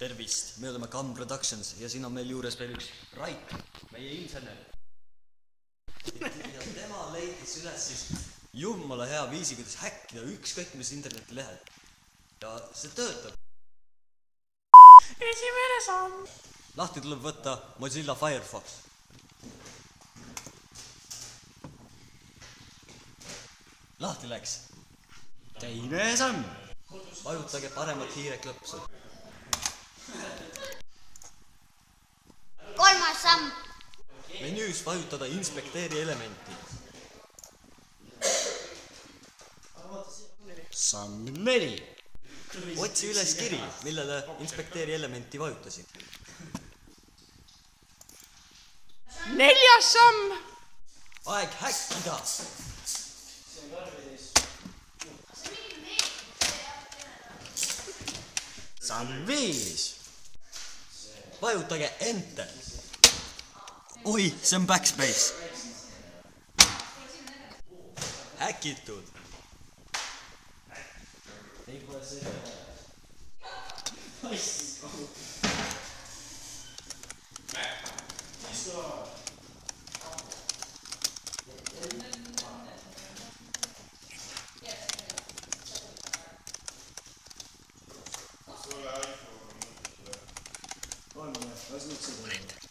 Tervist, me oleme Kamm Productions ja siin on meil juures veel üks Rait, meie insener. Ja tema leidis üles siis jumala hea viisi, kuidas häkkida ükskõik mis internetilehel. Ja see töötab. Esimene samm. Lahti tuleb võtta Mozilla Firefox. Lahti läks. Teine samm. Vajutage paremat hiireklõpsu. Kolmas samm. Menüüs vajutada inspekteeri elementi. Samm 4. Otsi üles kiri, millele inspekteeri elementi vajutasid. 4. samm. Aeg häkkida! Samm 5. Vajutage Enter. Oi, see on backspace. Häkitud. On, las nüüd seda.